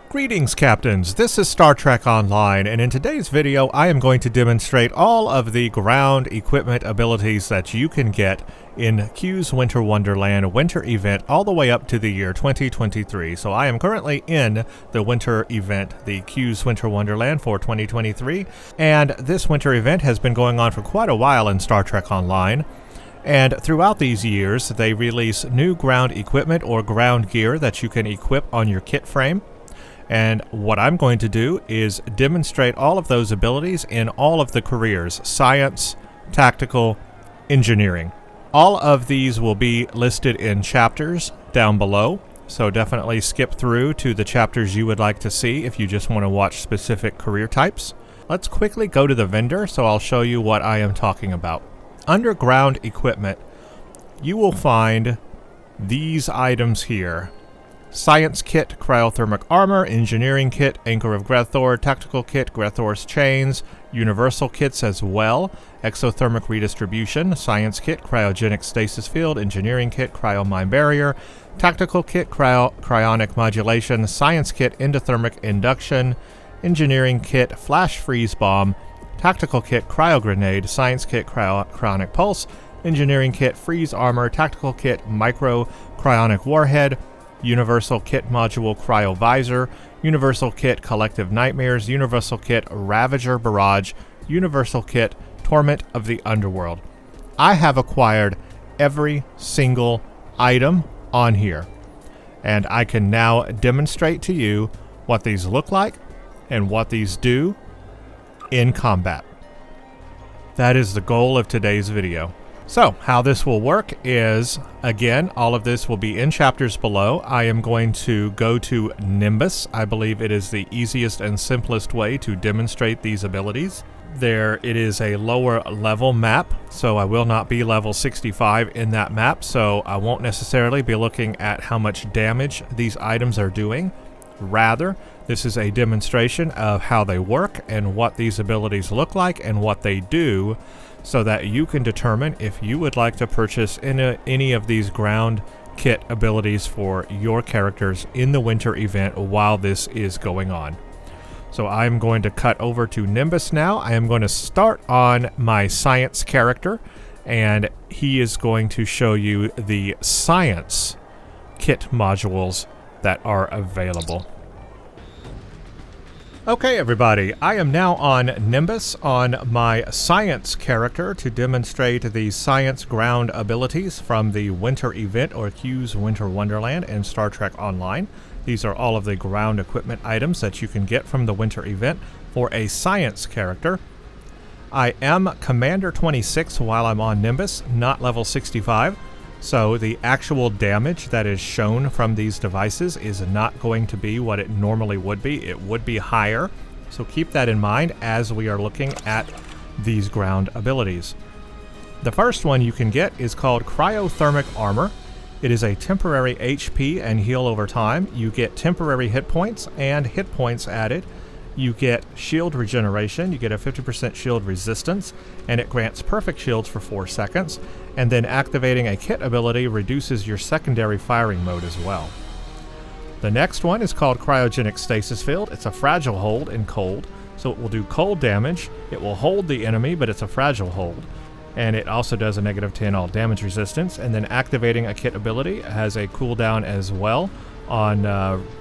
Greetings, Captains. This is Star Trek Online, and in today's video I am going to demonstrate all of the ground equipment abilities that you can get in Q's Winter Wonderland winter event all the way up to the year 2023. So I am currently in the winter event, the Q's Winter Wonderland for 2023, and this winter event has been going on for quite a while in Star Trek Online. And throughout these years, they release new ground equipment or ground gear that you can equip on your kit frame. And what I'm going to do is demonstrate all of those abilities in all of the careers: science, tactical, engineering. All of these will be listed in chapters down below, so definitely skip through to the chapters you would like to see if you just want to watch specific career types. Let's quickly go to the vendor so I'll show you what I am talking about. Under ground equipment, you will find these items here: Science Kit, Cryothermic Armor, Engineering Kit, Anchor of Grethor, Tactical Kit, Grethor's Chains, Universal Kits as well, Exothermic Redistribution, Science Kit, Cryogenic Stasis Field, Engineering Kit, Cryo-Mine Barrier, Tactical Kit, Cryonic Modulation, Science Kit, Endothermic Induction, Engineering Kit, Flash Freeze Bomb, Tactical Kit, Cryo Grenade, Science Kit, Cryonic Pulse, Engineering Kit, Freeze Armor, Tactical Kit, Micro Cryonic Warhead, Universal Kit Module Cryo Visor, Universal Kit Collective Nightmares, Universal Kit Ravager Barrage, Universal Kit Torment of the Underworld. I have acquired every single item on here, and I can now demonstrate to you what these look like and what these do in combat. That is the goal of today's video. So, how this will work is, again, all of this will be in chapters below. I am going to go to Nimbus. I believe it is the easiest and simplest way to demonstrate these abilities. It is a lower level map, so I will not be level 65 in that map, so I won't necessarily be looking at how much damage these items are doing. Rather, this is a demonstration of how they work and what these abilities look like and what they do, so that you can determine if you would like to purchase any of these ground kit abilities for your characters in the winter event while this is going on. So I'm going to cut over to Nimbus now. I am going to start on my science character, and he is going to show you the science kit modules that are available. Okay, everybody, I am now on Nimbus on my science character to demonstrate the science ground abilities from the winter event or Q's Winter Wonderland in Star Trek Online. These are all of the ground equipment items that you can get from the winter event for a science character. I am Commander 26 while I'm on Nimbus, not level 65. So the actual damage that is shown from these devices is not going to be what it normally would be. It would be higher. So keep that in mind as we are looking at these ground abilities. The first one you can get is called Cryothermic Armor. It is a temporary HP and heal over time. You get temporary hit points and hit points added. You get shield regeneration, you get a 50% shield resistance, and it grants perfect shields for 4 seconds, and then activating a kit ability reduces your secondary firing mode as well. The next one is called Cryogenic Stasis Field. It's a fragile hold in cold, so it will do cold damage. It will hold the enemy, but it's a fragile hold. And it also does a -10 all damage resistance, and then activating a kit ability has a cooldown as well on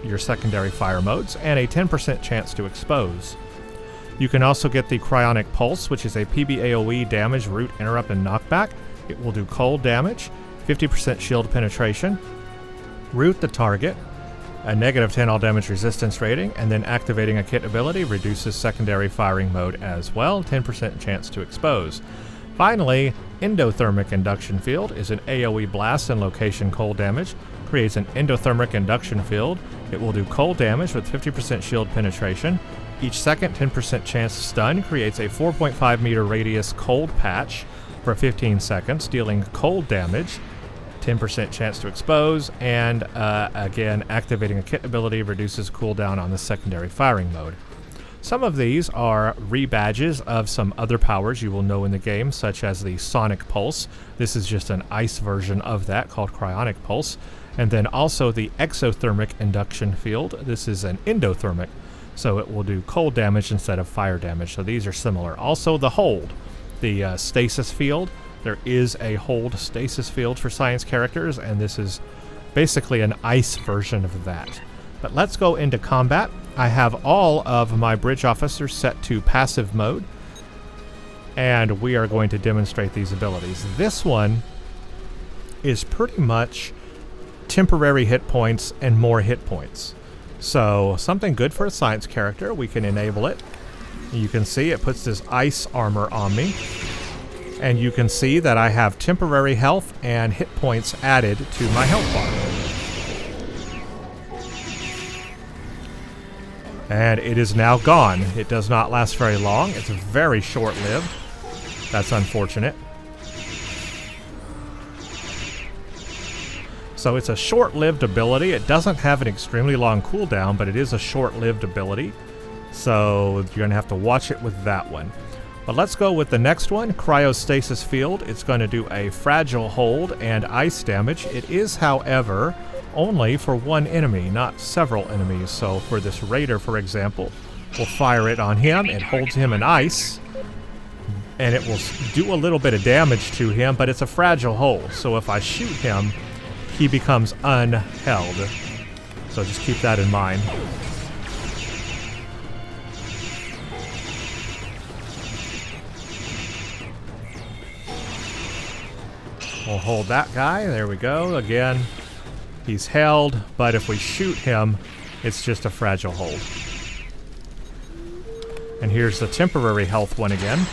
your secondary fire modes, and a 10% chance to expose. You can also get the Cryonic Pulse, which is a PBAOE damage, root, interrupt, and knockback. It will do cold damage, 50% shield penetration, root the target, a -10 all damage resistance rating, and then activating a kit ability reduces secondary firing mode as well, 10% chance to expose. Finally, Endothermic Induction Field is an AoE blast and location cold damage. Creates an endothermic induction field. It will do cold damage with 50% shield penetration. Each second, 10% chance to stun. Creates a 4.5 meter radius cold patch for 15 seconds, dealing cold damage, 10% chance to expose, and again, activating a kit ability reduces cooldown on the secondary firing mode. Some of these are rebadges of some other powers you will know in the game, such as the Sonic Pulse. This is just an ice version of that called Cryonic Pulse. And then also the exothermic induction field. This is an endothermic, so it will do cold damage instead of fire damage. So these are similar. Also the hold, the stasis field. There is a hold stasis field for science characters, and this is basically an ice version of that. But let's go into combat. I have all of my bridge officers set to passive mode, and we are going to demonstrate these abilities. This one is pretty much temporary hit points and more hit points. So something good for a science character. We can enable it. You can see it puts this ice armor on me. And you can see that I have temporary health and hit points added to my health bar. And it is now gone. It does not last very long. It's very short-lived. That's unfortunate. So it's a short-lived ability. It doesn't have an extremely long cooldown, but it is a short-lived ability. So you're going to have to watch it with that one. But let's go with the next one, Cryostasis Field. It's going to do a fragile hold and ice damage. It is, however, only for one enemy, not several enemies. So for this raider, for example, we'll fire it on him. It holds him in ice, and it will do a little bit of damage to him, but it's a fragile hold. So if I shoot him, he becomes unheld. So just keep that in mind. We'll hold that guy. There we go. Again, he's held, but if we shoot him, it's just a fragile hold. And here's the temporary health one again.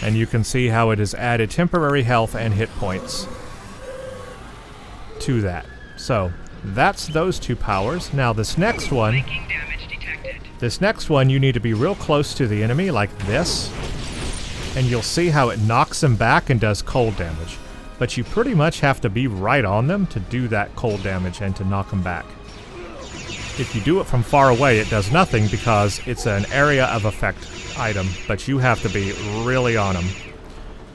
And you can see how it has added temporary health and hit points to that. So that's those two powers. Now this next one, you need to be real close to the enemy like this, and you'll see how it knocks them back and does cold damage. But you pretty much have to be right on them to do that cold damage and to knock them back. If you do it from far away, it does nothing because it's an area of effect item, but you have to be really on them.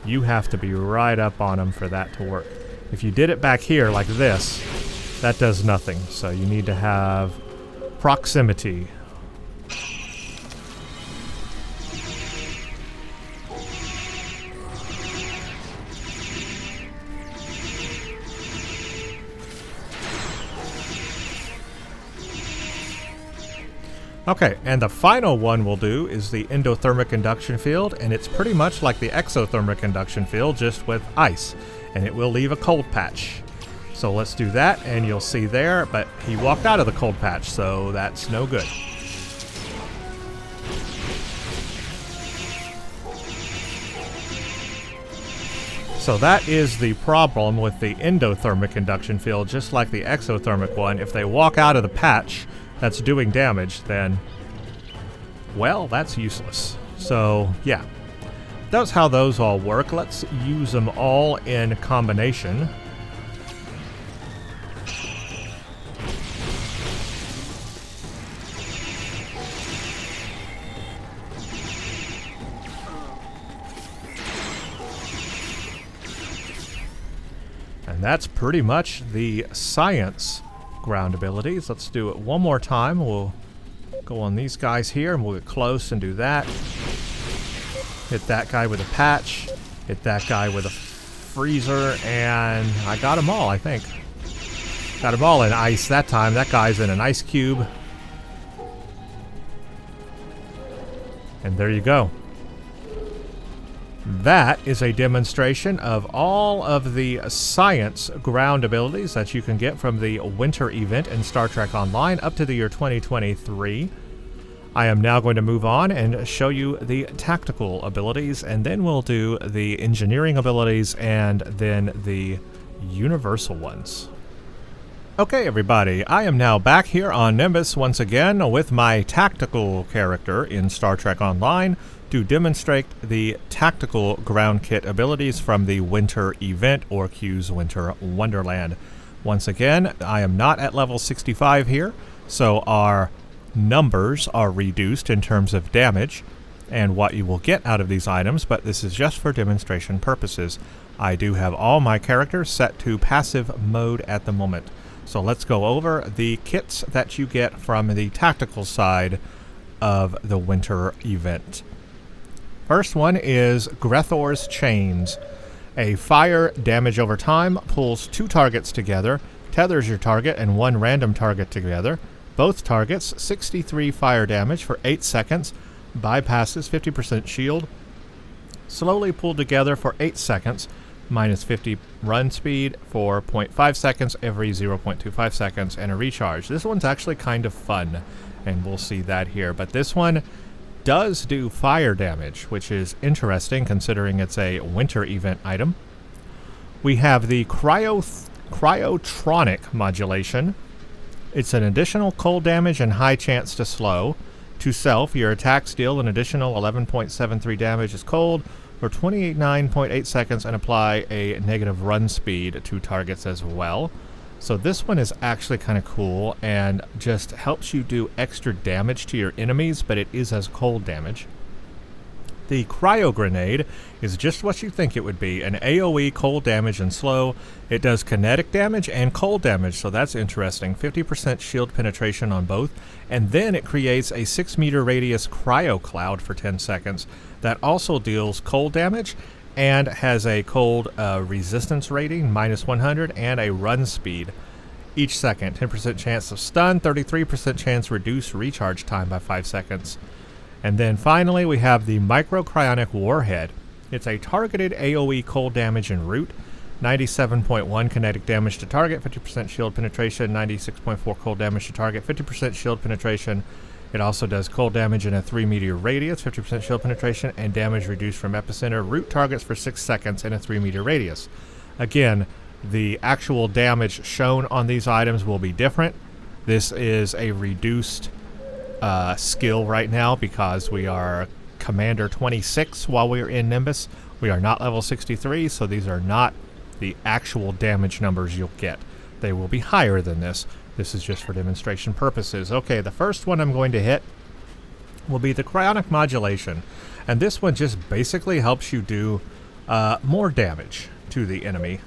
You have to be right up on them for that to work. If you did it back here like this, that does nothing. So you need to have proximity. Okay, and the final one we'll do is the endothermic induction field, and it's pretty much like the exothermic induction field, just with ice, and it will leave a cold patch. So let's do that, and you'll see there, but he walked out of the cold patch, so that's no good. So that is the problem with the endothermic induction field, just like the exothermic one. If they walk out of the patch that's doing damage, then, well, that's useless. So, yeah. That's how those all work. Let's use them all in combination. And that's pretty much the science ground abilities. Let's do it one more time. We'll go on these guys here and we'll get close and do that. Hit that guy with a patch. Hit that guy with a freezer, and I got them all, I think. Got them all in ice that time. That guy's in an ice cube. And there you go. That is a demonstration of all of the science ground abilities that you can get from the winter event in Star Trek Online up to the year 2023. I am now going to move on and show you the tactical abilities, and then we'll do the engineering abilities and then the universal ones. Okay, everybody, I am now back here on Nimbus once again with my tactical character in Star Trek Online to demonstrate the tactical ground kit abilities from the winter event, or Q's Winter Wonderland. Once again, I am not at level 65 here, so our numbers are reduced in terms of damage. and what you will get out of these items, but this is just for demonstration purposes. I do have all my characters set to passive mode at the moment. So let's go over the kits that you get from the tactical side of the winter event. First one is Grethor's Chains. A fire damage over time, pulls 2 targets together, tethers your target and 1 random target together. Both targets 63 fire damage for 8 seconds, bypasses 50% shield, slowly pulled together for 8 seconds, minus 50 run speed for 0.5 seconds every 0.25 seconds, and a recharge. This one's actually kind of fun, and we'll see that here. But this one does do fire damage, which is interesting considering it's a winter event item. We have the Cryotronic Modulation. It's an additional cold damage and high chance to slow. To self, your attacks deal an additional 11.73 damage as cold for 29.8 seconds and apply a negative run speed to targets as well. So this one is actually kind of cool and just helps you do extra damage to your enemies, but it is as cold damage. The Cryo Grenade is just what you think it would be, an AoE cold damage and slow. It does kinetic damage and cold damage, so that's interesting. 50% shield penetration on both, and then it creates a 6 meter radius cryo cloud for 10 seconds that also deals cold damage and has a cold resistance rating, minus 100, and a run speed each second. 10% chance of stun, 33% chance reduce recharge time by 5 seconds. And then finally we have the Microcryonic Warhead. It's a targeted AoE cold damage en route, 97.1 kinetic damage to target, 50% shield penetration, 96.4 cold damage to target, 50% shield penetration. It also does cold damage in a 3 meter radius, 50% shield penetration, and damage reduced from epicenter. Root targets for 6 seconds in a 3 meter radius. Again, the actual damage shown on these items will be different. This is a reduced skill right now because we are Commander 26 while we are in Nimbus. We are not level 63, so these are not the actual damage numbers you'll get. They will be higher than this. This is just for demonstration purposes. Okay, the first one I'm going to hit will be the Cryonic Modulation. And this one just basically helps you do more damage to the enemy.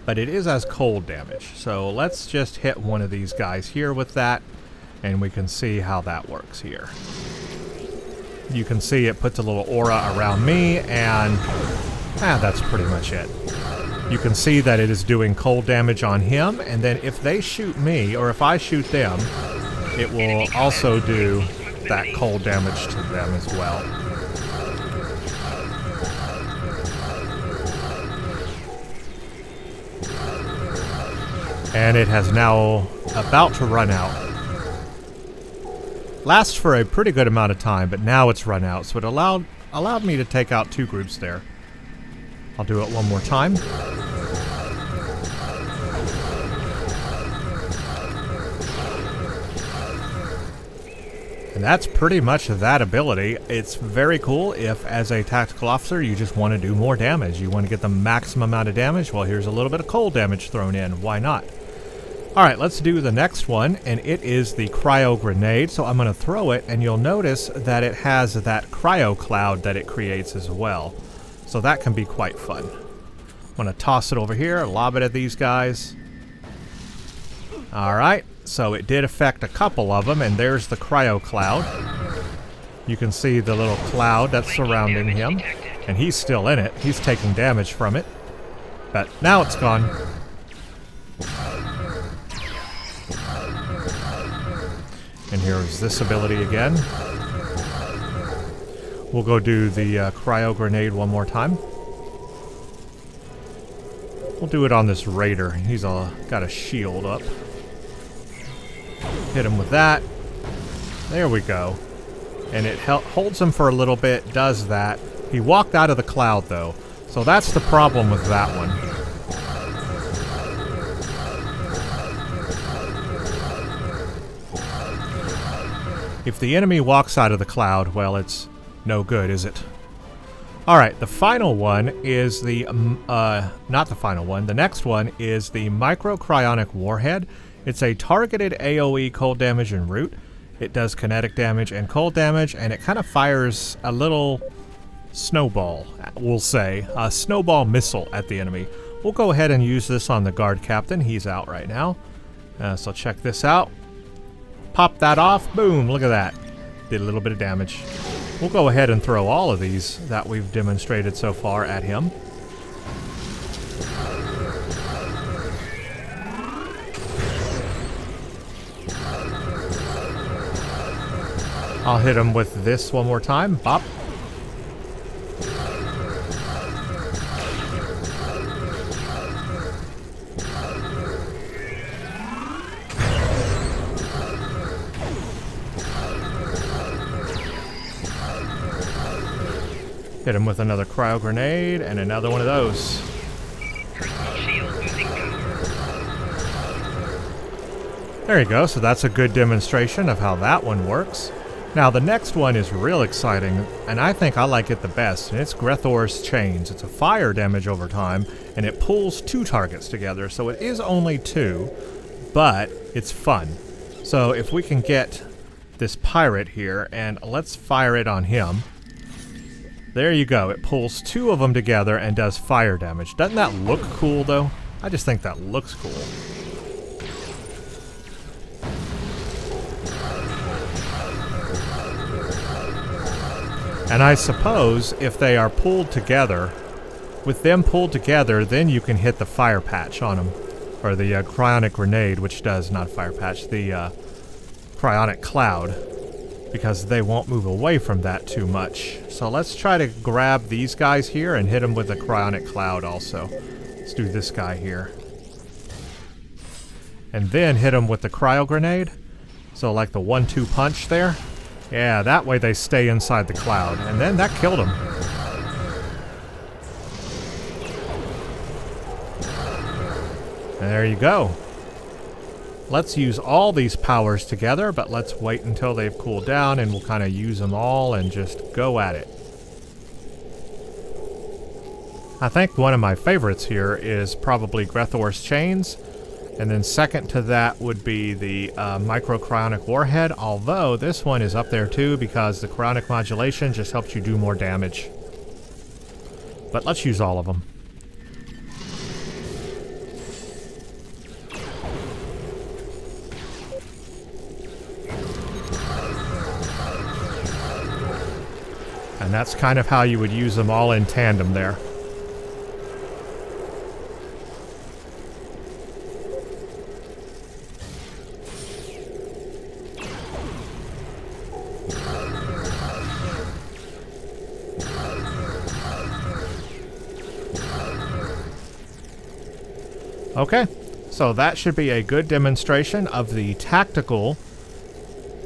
But it is as cold damage. So let's just hit one of these guys here with that, and we can see how that works here. You can see it puts a little aura around me, and that's pretty much it. You can see that it is doing cold damage on him, and then if they shoot me, or if I shoot them, it will also do that cold damage to them as well. And it has now about to run out. Lasts for a pretty good amount of time, but now it's run out, so it allowed me to take out 2 groups there. I'll do it one more time. And that's pretty much that ability. It's very cool if, as a tactical officer, you just want to do more damage. You want to get the maximum amount of damage. Well, here's a little bit of cold damage thrown in. Why not? Alright, let's do the next one, and it is the Cryo Grenade. So I'm going to throw it, and you'll notice that it has that cryo cloud that it creates as well. So that can be quite fun. I'm going to toss it over here, lob it at these guys. Alright, so it did affect a couple of them, and there's the cryo cloud. You can see the little cloud that's surrounding him, and he's still in it. He's taking damage from it, but now it's gone. And here's this ability again. We'll go do the Cryo Grenade one more time. We'll do it on this Raider. He's got a shield up. Hit him with that. There we go. And it holds him for a little bit, does that. He walked out of the cloud though. So that's the problem with that one. If the enemy walks out of the cloud, well, it's no good, is it? Alright, the final one is the, not the final one, the next one is the Microcryonic Warhead. It's a targeted AoE cold damage en route. It does kinetic damage and cold damage, and it kind of fires a little snowball, we'll say, a snowball missile at the enemy. We'll go ahead and use this on the guard captain. He's out right now. So check this out. Pop that off. Boom, look at that. Did a little bit of damage. We'll go ahead and throw all of these that we've demonstrated so far at him. I'll hit him with this one more time. Bop. Hit him with another cryo grenade and another one of those. There you go, so that's a good demonstration of how that one works. Now the next one is real exciting, and I think I like it the best, and it's Grethor's Chains. It's a fire damage over time, and it pulls 2 targets together, so it is only 2, but it's fun. So if we can get this pirate here, and let's fire it on him. There you go, it pulls 2 of them together and does fire damage. Doesn't that look cool though? I just think that looks cool. And I suppose if they are pulled together, with them pulled together, then you can hit the fire patch on them. Or the cryonic grenade, which does, not fire patch, the cryonic cloud. Because they won't move away from that too much. So let's try to grab these guys here and hit them with a cryonic cloud also. Let's do this guy here. And then hit them with the cryo grenade. So like the 1-2 punch there. Yeah, that way they stay inside the cloud. And then that killed them. And there you go. Let's use all these powers together, but let's wait until they've cooled down and we'll kind of use them all and just go at it. I think one of my favorites here is probably Grethor's Chains. And then second to that would be the microcryonic warhead, although this one is up there too because the cryonic modulation just helps you do more damage. But let's use all of them. And that's kind of how you would use them all in tandem there. Okay, so that should be a good demonstration of the tactical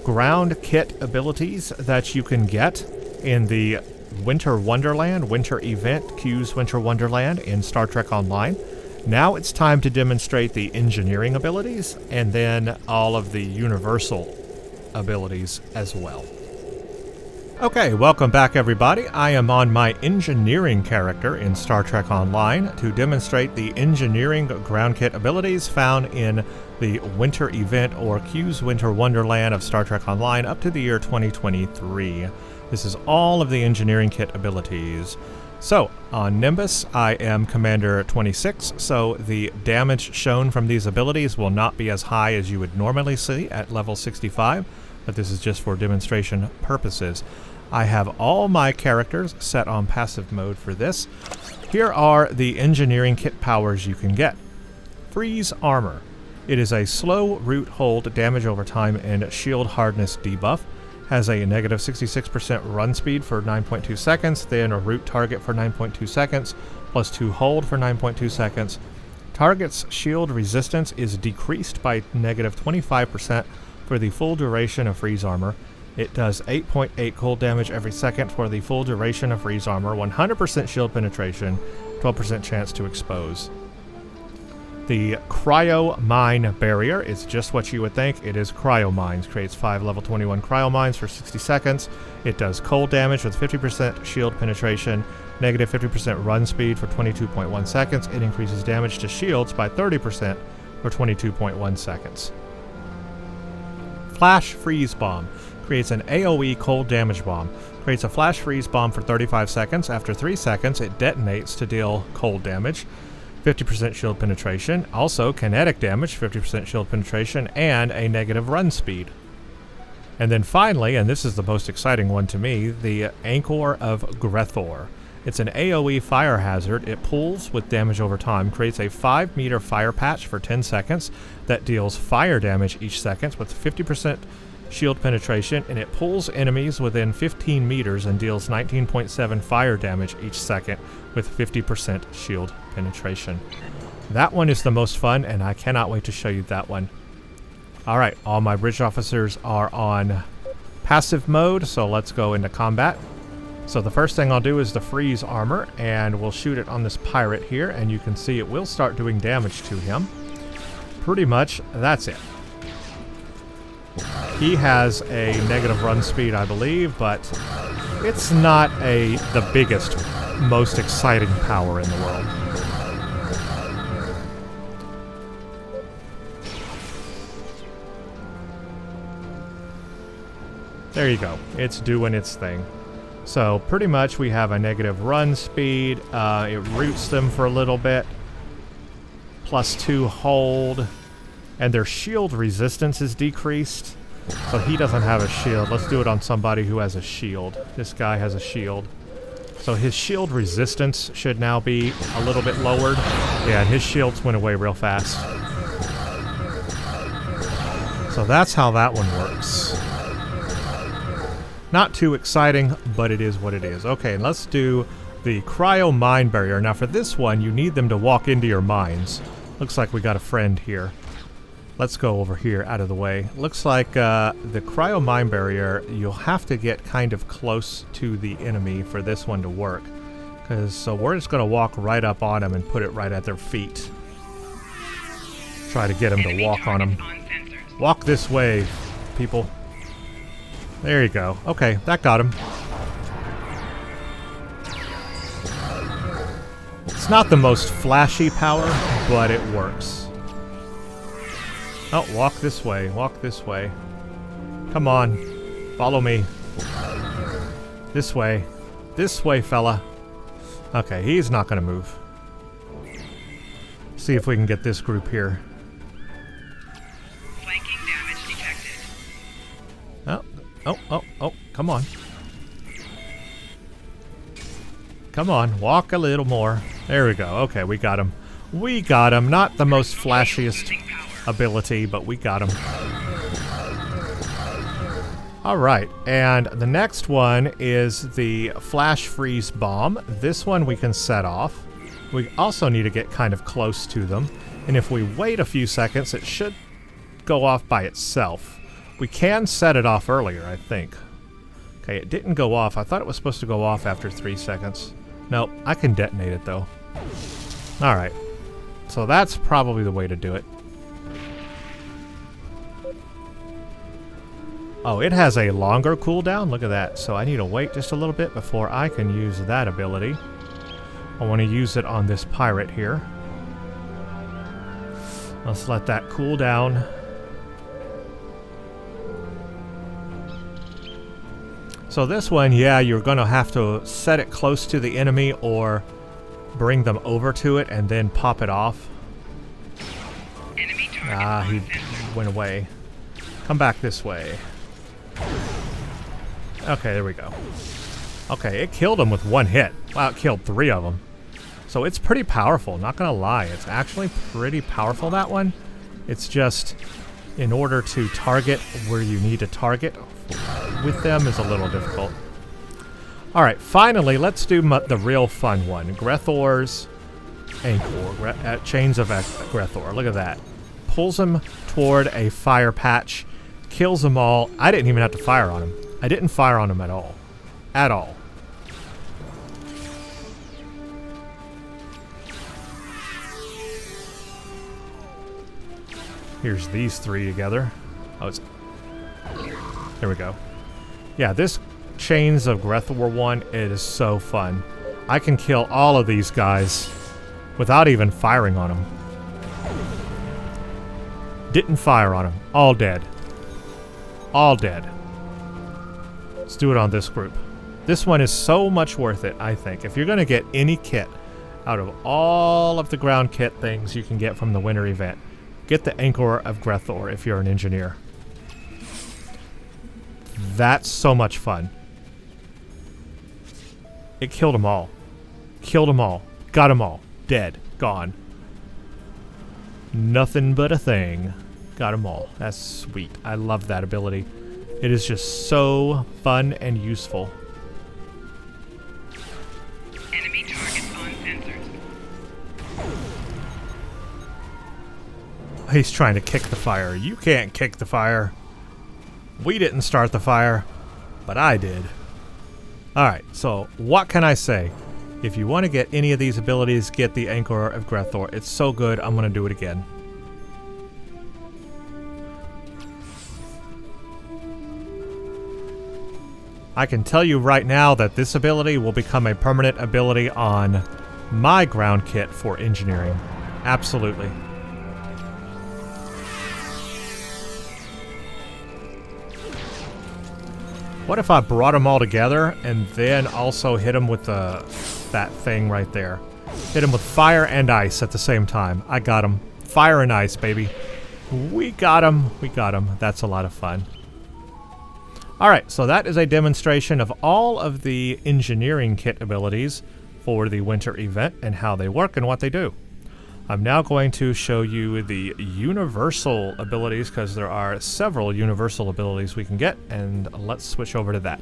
ground kit abilities that you can get in the Winter Wonderland, Winter Event, Q's Winter Wonderland in Star Trek Online. Now it's time to demonstrate the engineering abilities and then all of the universal abilities as well. Okay, welcome back everybody. I am on my engineering character in Star Trek Online to demonstrate the engineering ground kit abilities found in the Winter Event or Q's Winter Wonderland of Star Trek Online up to the year 2023. This is all of the engineering kit abilities. So, on Nimbus, I am Commander 26, so the damage shown from these abilities will not be as high as you would normally see at level 65, but this is just for demonstration purposes. I have all my characters set on passive mode for this. Here are the engineering kit powers you can get. Freeze Armor. It is a slow root hold, damage over time, and shield hardness debuff. Has a negative 66% run speed for 9.2 seconds, then a root target for 9.2 seconds, plus 2 hold for 9.2 seconds. Target's shield resistance is decreased by negative 25% for the full duration of Freeze Armor. It does 8.8 cold damage every second for the full duration of Freeze Armor, 100% shield penetration, 12% chance to expose. The Cryo Mine Barrier is just what you would think. It is Cryo Mines. Creates 5 level 21 Cryo Mines for 60 seconds. It does cold damage with 50% shield penetration, negative 50% run speed for 22.1 seconds. It increases damage to shields by 30% for 22.1 seconds. Flash Freeze Bomb. Creates an AoE cold damage bomb. Creates a flash freeze bomb for 35 seconds. After 3 seconds, it detonates to deal cold damage. 50% shield penetration. Also, kinetic damage, 50% shield penetration, and a negative run speed. And then finally, and this is the most exciting one to me, the Anchor of Grethor. It's an AoE fire hazard. It pulls with damage over time, creates a 5-meter fire patch for 10 seconds that deals fire damage each second with 50% shield penetration, and it pulls enemies within 15 meters and deals 19.7 fire damage each second with 50% shield penetration. That one is the most fun, and I cannot wait to show you that one. Alright, all my bridge officers are on passive mode, so let's go into combat. So the first thing I'll do is the freeze armor, and we'll shoot it on this pirate here, and you can see it will start doing damage to him. Pretty much, that's it. He has a negative run speed, I believe, but it's not the biggest, most exciting power in the world. There you go. It's doing its thing. So pretty much we have a negative run speed. It roots them for a little bit. +2 hold. And their shield resistance is decreased. So he doesn't have a shield. Let's do it on somebody who has a shield. This guy has a shield. So his shield resistance should now be a little bit lowered. Yeah, and his shields went away real fast. So that's how that one works. Not too exciting, but it is what it is. Okay, let's do the Cryo Mine Barrier. Now for this one, you need them to walk into your mines. Looks like we got a friend here. Let's go over here, out of the way. Looks like the Cryo Mine Barrier, you'll have to get kind of close to the enemy for this one to work. So we're just going to walk right up on them and put it right at their feet. Try to get them to walk on them. Walk this way, people. There you go. Okay, that got him. It's not the most flashy power, but it works. Oh, walk this way. Walk this way. Come on. Follow me. This way. This way, fella. Okay, he's not going to move. See if we can get this group here. Flanking damage detected. Oh, come on. Come on, walk a little more. There we go. Okay, we got him. We got him. Not the most flashiest ability, but we got him. Alright, and the next one is the Flash Freeze Bomb. This one we can set off. We also need to get kind of close to them. And if we wait a few seconds, it should go off by itself. We can set it off earlier, I think. Okay, it didn't go off. I thought it was supposed to go off after 3 seconds. Nope, I can detonate it though. Alright, so that's probably the way to do it. Oh, it has a longer cooldown. Look at that. So I need to wait just a little bit before I can use that ability. I want to use it on this pirate here. Let's let that cool down. So this one, yeah, you're going to have to set it close to the enemy or bring them over to it and then pop it off. Ah, he went away. Come back this way. Okay, there we go. Okay, it killed him with 1 hit. Wow, it killed 3 of them. So it's pretty powerful, not gonna lie. It's actually pretty powerful, that one. It's just, in order to target where you need to target with them is a little difficult. Alright, finally, let's do the real fun one. Grethor's Anchor. Chains of Grethor. Look at that. Pulls them toward a fire patch. Kills them all. I didn't even have to fire on him. I didn't fire on him at all. At all. Here's these 3 together. Oh, there we go. Yeah, this Chains of Grethor one, it is so fun. I can kill all of these guys without even firing on them. Didn't fire on them. All dead. All dead. Let's do it on this group. This one is so much worth it, I think. If you're going to get any kit out of all of the ground kit things you can get from the winter event, get the Anchor of Grethor if you're an engineer. That's so much fun. It killed them all. Killed them all. Got them all. Dead. Gone. Nothing but a thing. Got them all. That's sweet. I love that ability. It is just so fun and useful. Enemy targets on sensors. He's trying to kick the fire. You can't kick the fire. We didn't start the fire, but I did. Alright, so what can I say? If you want to get any of these abilities, get the Anchor of Grethor. It's so good, I'm going to do it again. I can tell you right now that this ability will become a permanent ability on my ground kit for engineering. Absolutely. What if I brought them all together and then also hit them with that thing right there? Hit them with fire and ice at the same time. I got them. Fire and ice, baby. We got them. We got them. That's a lot of fun. Alright, so that is a demonstration of all of the engineering kit abilities for the winter event and how they work and what they do. I'm now going to show you the universal abilities because there are several universal abilities we can get, and let's switch over to that.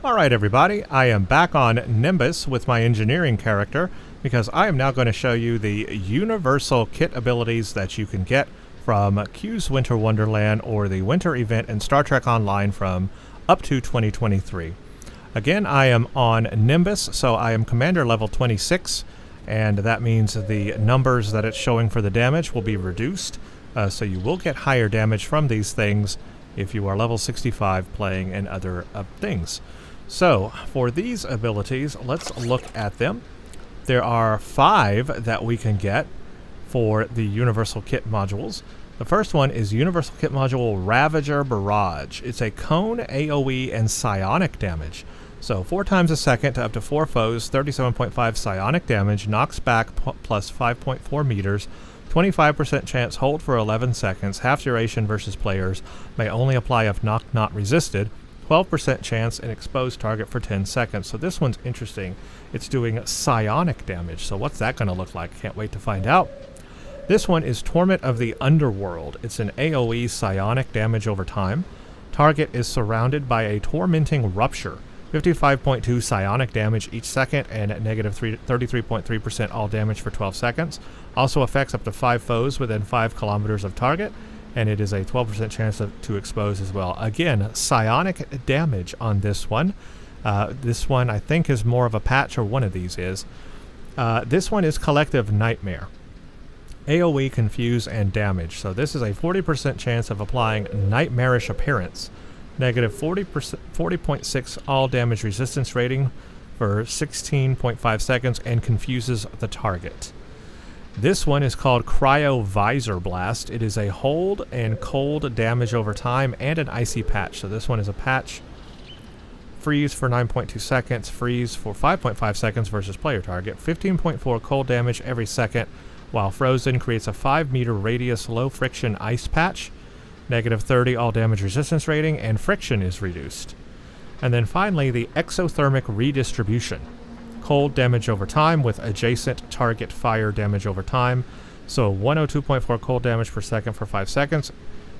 Alright everybody, I am back on Nimbus with my engineering character because I am now going to show you the universal kit abilities that you can get from Q's Winter Wonderland or the winter event in Star Trek Online from up to 2023. Again, I am on Nimbus, so I am Commander level 26, and that means the numbers that it's showing for the damage will be reduced, so you will get higher damage from these things if you are level 65 playing in other things. So, for these abilities, let's look at them. There are 5 that we can get for the Universal Kit modules. The first one is Universal Kit Module Ravager Barrage. It's a cone, AoE, and psionic damage. So 4 times a second to up to 4 foes, 37.5 psionic damage, knocks back plus 5.4 meters, 25% chance hold for 11 seconds, half duration versus players, may only apply if knocked not resisted, 12% chance and exposed target for 10 seconds. So this one's interesting. It's doing psionic damage. So what's that going to look like? Can't wait to find out. This one is Torment of the Underworld. It's an AoE psionic damage over time. Target is surrounded by a tormenting rupture. 55.2 psionic damage each second and negative 33.3% all damage for 12 seconds. Also affects up to 5 foes within 5 kilometers of target, and it is a 12% chance to expose as well. Again, psionic damage on this one. This one I think is more of a patch, or one of these is. This one is Collective Nightmare. AoE, Confuse, and Damage. So this is a 40% chance of applying Nightmarish Appearance. Negative 40.6 all damage resistance rating for 16.5 seconds and confuses the target. This one is called Cryo Visor Blast. It is a hold and cold damage over time and an icy patch. So this one is a patch. Freeze for 9.2 seconds, freeze for 5.5 seconds versus player target. 15.4 cold damage every second, while frozen creates a 5 meter radius low friction ice patch. Negative 30 all damage resistance rating, and friction is reduced. And then finally, the Exothermic Redistribution. Cold damage over time with adjacent target fire damage over time. So 102.4 cold damage per second for 5 seconds.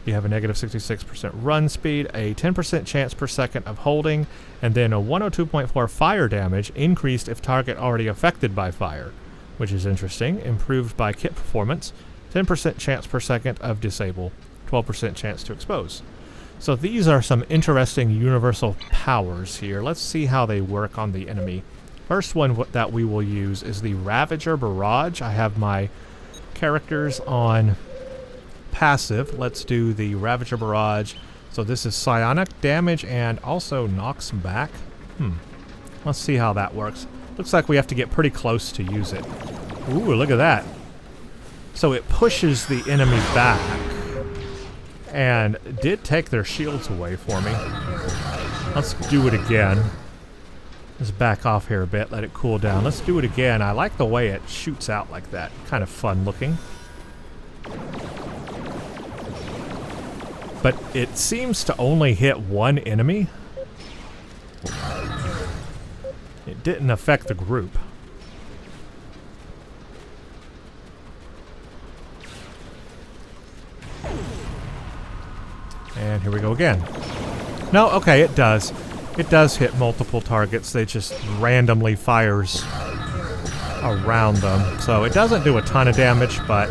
You have a negative 66% run speed, a 10% chance per second of holding, and then a 102.4 fire damage increased if target already affected by fire, which is interesting. Improved by kit performance, 10% chance per second of disable, 12% chance to expose. So these are some interesting universal powers here. Let's see how they work on the enemy. First one that we will use is the Ravager Barrage. I have my characters on passive. Let's do the Ravager Barrage. So this is psionic damage and also knocks back. Let's see how that works. Looks like we have to get pretty close to use it. Ooh, look at that. So it pushes the enemy back. and did take their shields away for me. Let's do it again. Let's back off here a bit, let it cool down. Let's do it again. I like the way it shoots out like that. Kind of fun looking. But it seems to only hit one enemy. It didn't affect the group. And here we go again. No, okay, it does. It does hit multiple targets. They just randomly fires around them. So it doesn't do a ton of damage, but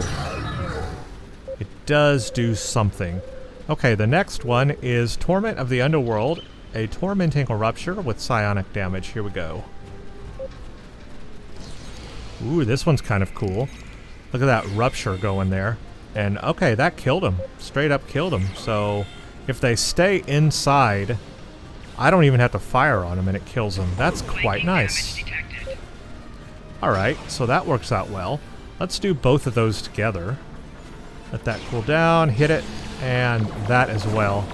it does do something. Okay, the next one is Torment of the Underworld, a tormenting rupture with psionic damage. Here we go. Ooh, this one's kind of cool. Look at that rupture going there. And okay, that killed him. Straight up killed him. So if they stay inside, I don't even have to fire on them and it kills them. That's quite nice. Alright, so that works out well. Let's do both of those together. Let that cool down, hit it, and that as well.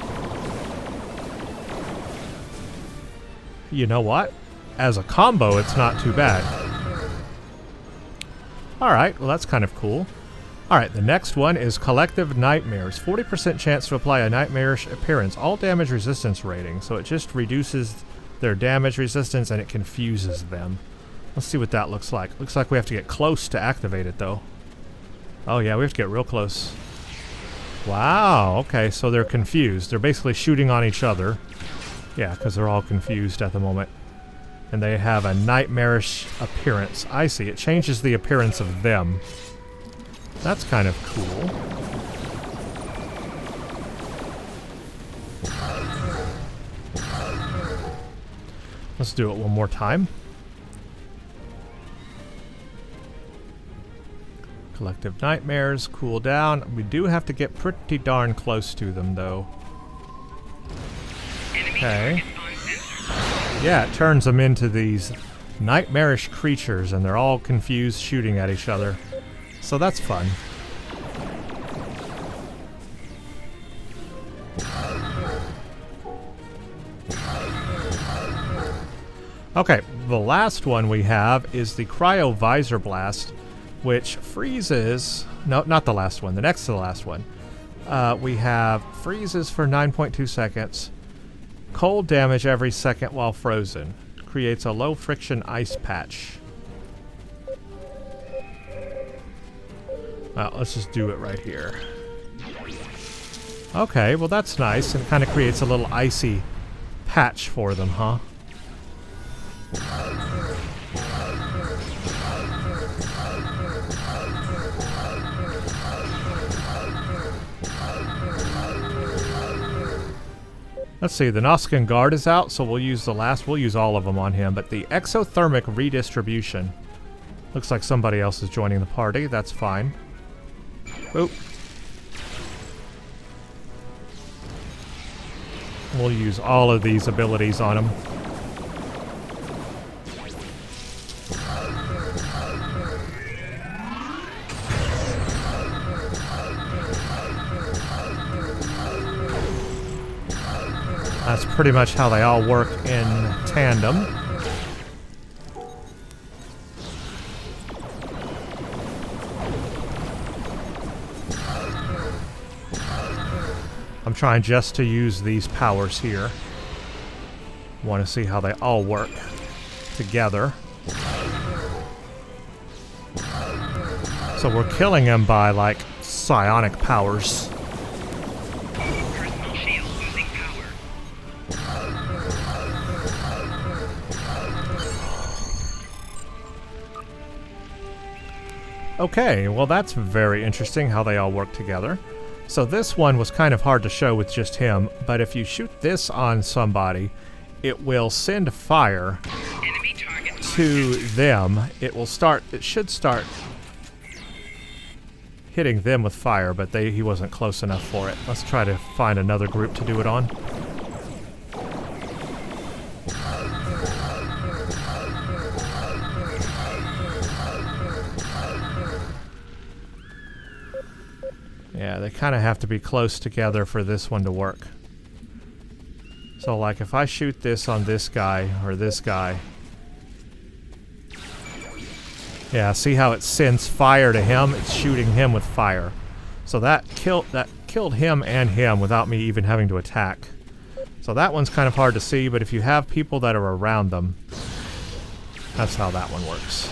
You know what? As a combo, it's not too bad. Alright, well that's kind of cool. Alright, the next one is Collective Nightmares. 40% chance to apply a nightmarish appearance. All damage resistance rating. So it just reduces their damage resistance and it confuses them. Let's see what that looks like. Looks like we have to get close to activate it though. Oh yeah, we have to get real close. Wow, okay, so they're confused. They're basically shooting on each other. Yeah, because they're all confused at the moment. And they have a nightmarish appearance. I see, it changes the appearance of them. That's kind of cool. Let's do it one more time. Collective Nightmares, cool down. We do have to get pretty darn close to them, though. Okay. Yeah, it turns them into these nightmarish creatures, and they're all confused, shooting at each other. So that's fun. Okay, the last one we have is the Cryo Visor Blast, which freezes... No, not the last one. The next to the last one. We have freezes for 9.2 seconds. Cold damage every second while frozen. Creates a low friction ice patch. Well, let's just do it right here. Okay, well that's nice. And it kind of creates a little icy patch for them, huh? Let's see, the Noskin Guard is out, so we'll use we'll use all of them on him, but the Exothermic Redistribution. Looks like somebody else is joining the party, that's fine. Oop. We'll use all of these abilities on him. That's pretty much how they all work in tandem. I'm trying just to use these powers here. Want to see how they all work together. So we're killing them by, like, psionic powers. Personal shield losing power. Okay, well that's very interesting how they all work together. So this one was kind of hard to show with just him, but if you shoot this on somebody, it will send fire Enemy target to them. It should start hitting them with fire, but he wasn't close enough for it. Let's try to find another group to do it on. Yeah, they kind of have to be close together for this one to work. So like if I shoot this on this guy or this guy. Yeah, see how it sends fire to him? It's shooting him with fire. So that killed him and him without me even having to attack. So that one's kind of hard to see, but if you have people that are around them, that's how that one works.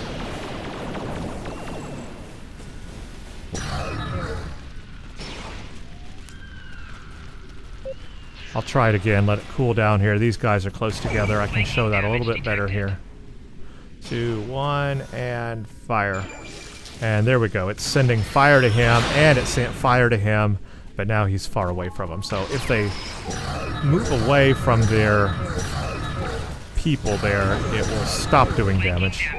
I'll try it again, let it cool down here. These guys are close together. I can show that a little bit better here. 2, 1, and fire. And there we go. It's sending fire to him, and it sent fire to him, but now he's far away from him. So if they move away from their people there, it will stop doing damage.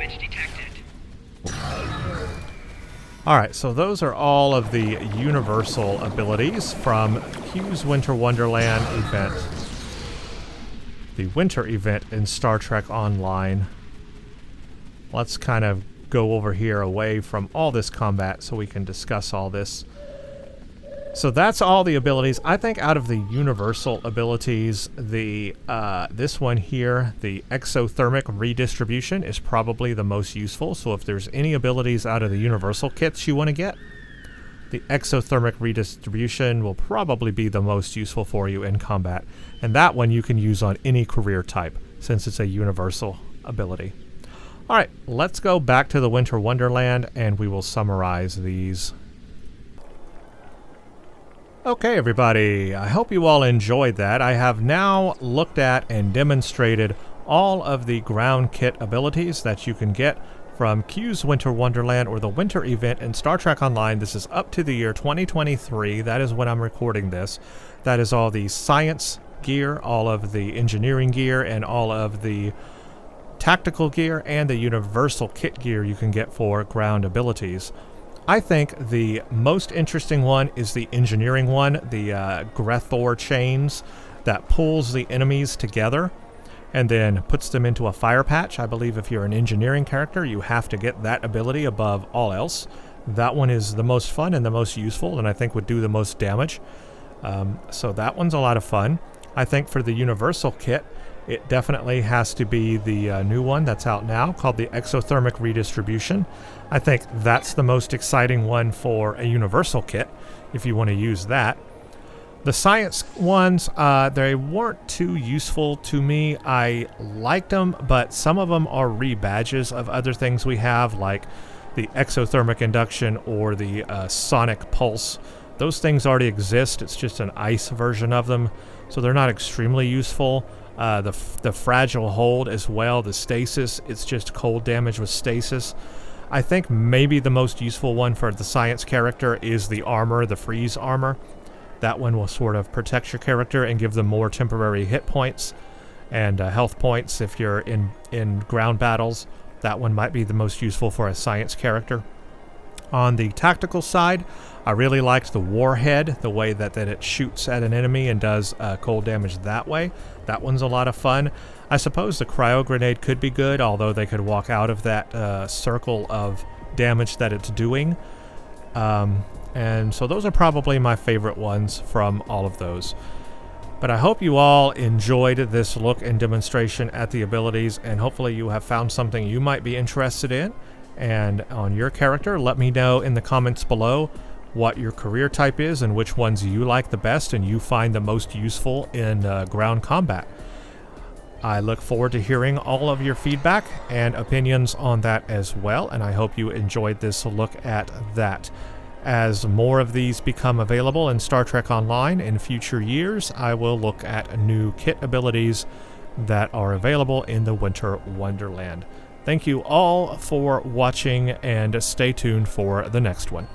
Alright, so those are all of the universal abilities from Q's Winter Wonderland event. The winter event in Star Trek Online. Let's kind of go over here away from all this combat so we can discuss all this. So that's all the abilities. I think out of the universal abilities, the this one here, the exothermic redistribution, is probably the most useful. So if there's any abilities out of the universal kits you want to get, the exothermic redistribution will probably be the most useful for you in combat. And that one you can use on any career type since it's a universal ability. Alright, let's go back to the Winter Wonderland and we will summarize these. Okay everybody, I hope you all enjoyed that. I have now looked at and demonstrated all of the ground kit abilities that you can get from Q's Winter Wonderland or the winter event in Star Trek Online. This is up to the year 2023. That is when I'm recording this. That is all the science gear, all of the engineering gear, and all of the tactical gear and the universal kit gear you can get for ground abilities. I think the most interesting one is the engineering one, the Grethor chains that pulls the enemies together and then puts them into a fire patch. I believe if you're an engineering character, you have to get that ability above all else. That one is the most fun and the most useful, and I think would do the most damage. So that one's a lot of fun. I think for the universal kit, it definitely has to be the new one that's out now called the exothermic redistribution. I think that's the most exciting one for a universal kit if you want to use that. The science ones, they weren't too useful to me. I liked them, but some of them are rebadges of other things we have, like the exothermic induction or the sonic pulse. Those things already exist. It's just an ice version of them, so they're not extremely useful. The fragile hold as well, the stasis, it's just cold damage with stasis. I think maybe the most useful one for the science character is the armor, the freeze armor. That one will sort of protect your character and give them more temporary hit points and health points if you're in ground battles. That one might be the most useful for a science character. On the tactical side, I really liked the warhead, the way that it shoots at an enemy and does cold damage that way. That one's a lot of fun. I suppose the cryo grenade could be good, although they could walk out of that circle of damage that it's doing. And so those are probably my favorite ones from all of those. But I hope you all enjoyed this look and demonstration at the abilities, and hopefully you have found something you might be interested in. And on your character, let me know in the comments below what your career type is and which ones you like the best and you find the most useful in ground combat. I look forward to hearing all of your feedback and opinions on that as well, and I hope you enjoyed this look at that. As more of these become available in Star Trek Online in future years, I will look at new kit abilities that are available in the Winter Wonderland. Thank you all for watching, and stay tuned for the next one.